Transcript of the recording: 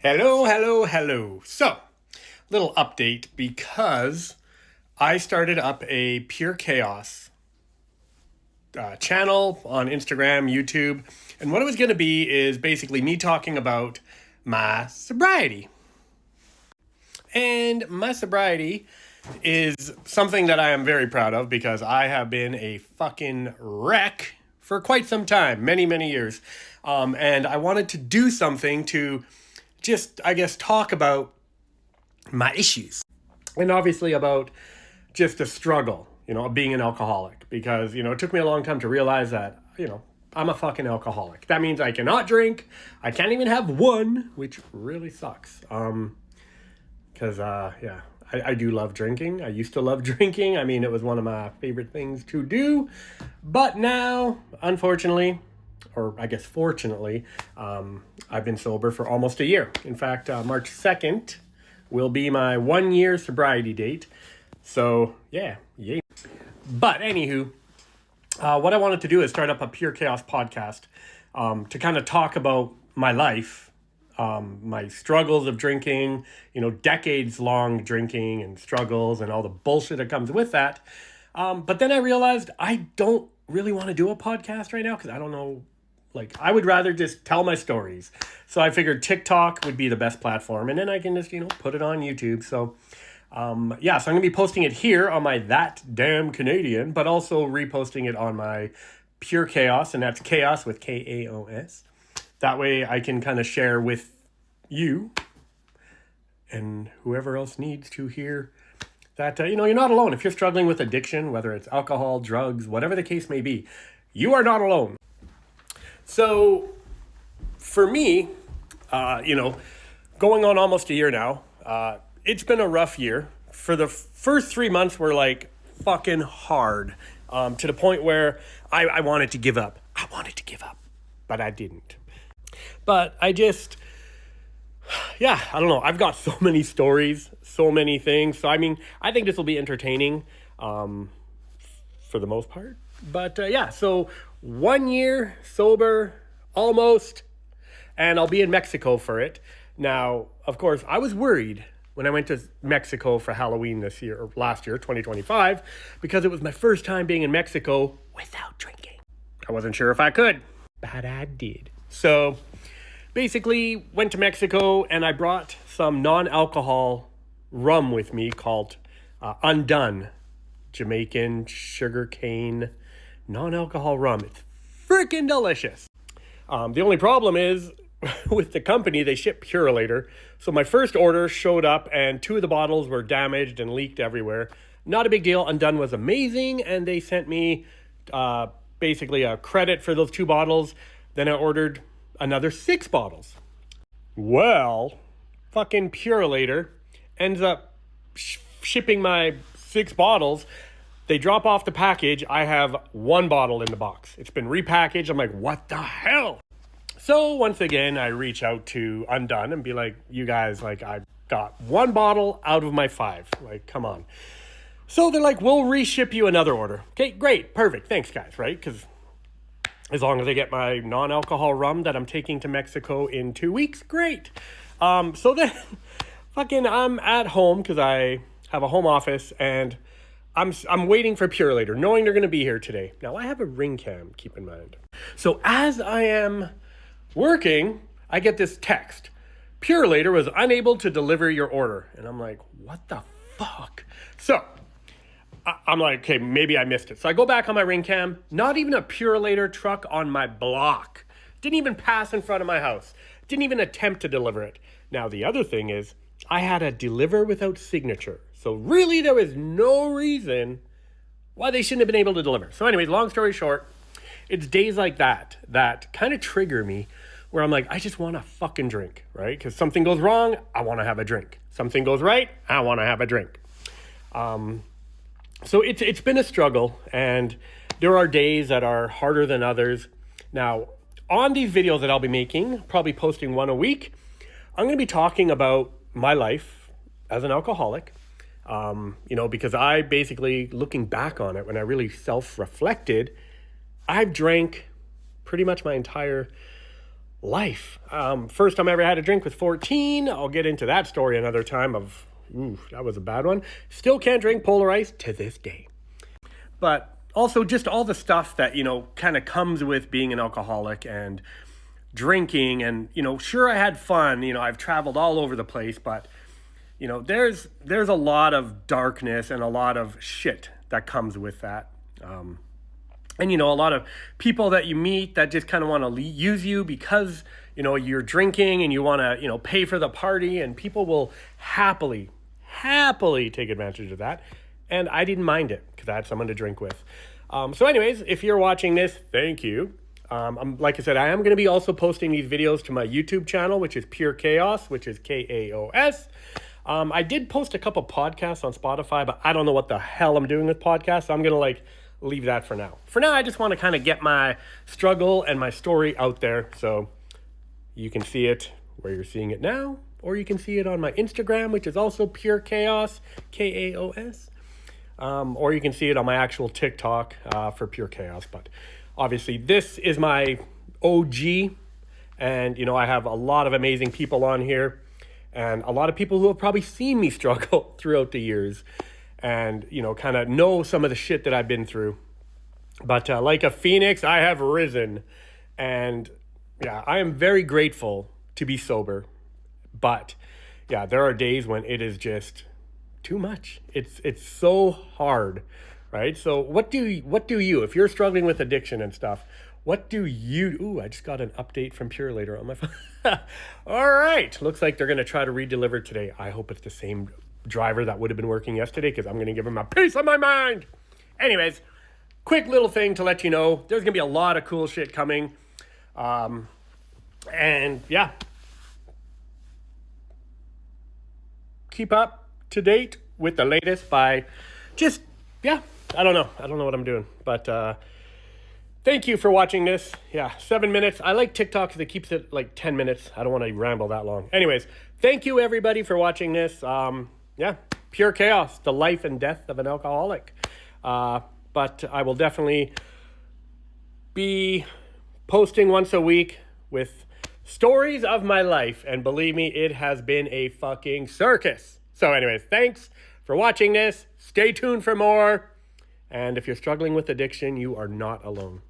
Hello. So, little update because I started up a Pure Chaos channel on Instagram, YouTube, and what it was going to be is basically me talking about my sobriety. And my sobriety is something that I am very proud of because I have been a fucking wreck for quite some time, many years. And I wanted to do something to just, I guess, talk about my issues. And obviously about just the struggle, of being an alcoholic. Because, it took me a long time to realize that, I'm a fucking alcoholic. That means I cannot drink. I can't even have one, which really sucks. Because, I do love drinking. I used to love drinking. I mean, it was one of my favorite things to do. But now, unfortunately, or I guess fortunately, I've been sober for almost a year. In fact, March 2nd will be my 1 year sobriety date. So, yeah. But anywho, what I wanted to do is start up a Pure Chaos podcast to kind of talk about my life, my struggles of drinking, decades long drinking and struggles and all the bullshit that comes with that. But then I realized I don't really want to do a podcast right now because I don't know. I would rather just tell my stories. So I figured TikTok would be the best platform. And then I can just, put it on YouTube. So, so I'm going to be posting it here on my That Damn Canadian, but also reposting it on my Pure Chaos. And that's Chaos with K-A-O-S. That way I can kind of share with you and whoever else needs to hear that, you're not alone. If you're struggling with addiction, whether it's alcohol, drugs, whatever the case may be, you are not alone. So, for me, going on almost a year now, it's been a rough year. For the first 3 months were fucking hard, to the point where I wanted to give up. I wanted to give up, but I didn't. But I just, I don't know. I've got so many stories, so many things. So, I think this will be entertaining, for the most part. But, so 1 year sober, almost, and I'll be in Mexico for it. Now, of course, I was worried when I went to Mexico for Halloween last year, 2025, because it was my first time being in Mexico without drinking. I wasn't sure if I could, but I did. So, basically, went to Mexico, and I brought some non-alcohol rum with me called Undone, Jamaican sugarcane non-alcohol rum. It's freaking delicious. The only problem is with the company, they ship Purolator. So my first order showed up and 2 of the bottles were damaged and leaked everywhere. Not a big deal. Undone was amazing. And they sent me basically a credit for those 2 bottles. Then I ordered another 6 bottles. Well, fucking Purolator ends up shipping my 6 bottles. They drop off the package. I have 1 bottle in the box. It's been repackaged. I'm like, what the hell? So once again, I reach out to Undone and be like, you guys, I got 1 bottle out of my 5. Come on. So they're like, we'll reship you another order. Okay, great. Perfect. Thanks, guys, right? Because as long as I get my non-alcohol rum that I'm taking to Mexico in 2 weeks, great. So then I'm at home because I have a home office and I'm waiting for Purolator, knowing they're going to be here today. Now, I have a ring cam, keep in mind. So as I am working, I get this text. Purolator was unable to deliver your order. And I'm like, what the fuck? So I'm like, okay, maybe I missed it. So I go back on my ring cam. Not even a Purolator truck on my block. Didn't even pass in front of my house. Didn't even attempt to deliver it. Now, the other thing is, I had a deliver without signature. So really, there was no reason why they shouldn't have been able to deliver. So anyways, long story short, it's days like that kind of trigger me where I'm like, I just want to fucking drink, right? Because something goes wrong, I want to have a drink. Something goes right, I want to have a drink. So it's been a struggle, and there are days that are harder than others. Now, on these videos that I'll be making, probably posting 1 a week, I'm going to be talking about my life as an alcoholic. Because I basically, looking back on it, when I really self-reflected, I've drank pretty much my entire life. First time I ever had a drink was 14. I'll get into that story another time of, that was a bad one. Still can't drink Polar Ice to this day. But also just all the stuff that, kind of comes with being an alcoholic and drinking. And, sure, I had fun. I've traveled all over the place, but, there's a lot of darkness and a lot of shit that comes with that. And, a lot of people that you meet that just kind of want to use you because, you're drinking and you want to, pay for the party, and people will happily take advantage of that. And I didn't mind it because I had someone to drink with. So anyways, if you're watching this, thank you. Like I said, I am going to be also posting these videos to my YouTube channel, which is Pure Chaos, which is Kaos. I did post a couple podcasts on Spotify, but I don't know what the hell I'm doing with podcasts. So I'm going to leave that for now. For now, I just want to kind of get my struggle and my story out there. So you can see it where you're seeing it now, or you can see it on my Instagram, which is also Pure Chaos, Kaos. Or you can see it on my actual TikTok for Pure Chaos. But obviously, this is my OG. And, I have a lot of amazing people on here. And a lot of people who have probably seen me struggle throughout the years. And, kind of know some of the shit that I've been through. But like a phoenix, I have risen. And, yeah, I am very grateful to be sober. But, yeah, there are days when it is just too much. It's so hard, right? So what do you, if you're struggling with addiction and stuff, what do you, I just got an update from Pure later on my phone. All right. Looks like they're going to try to redeliver today. I hope it's the same driver that would have been working yesterday, because I'm going to give him a piece of my mind. Anyways, quick little thing to let you know, there's going to be a lot of cool shit coming. And yeah, keep up to date with the latest by just, I don't know what I'm doing, but thank you for watching this. 7 minutes. I like TikTok because it keeps it like 10 minutes. I don't want to ramble that long. Anyways, thank you everybody for watching this. Pure Chaos, the life and death of an alcoholic. But I will definitely be posting once a week with stories of my life. And believe me, it has been a fucking circus. So anyways, thanks for watching this. Stay tuned for more. And if you're struggling with addiction, you are not alone.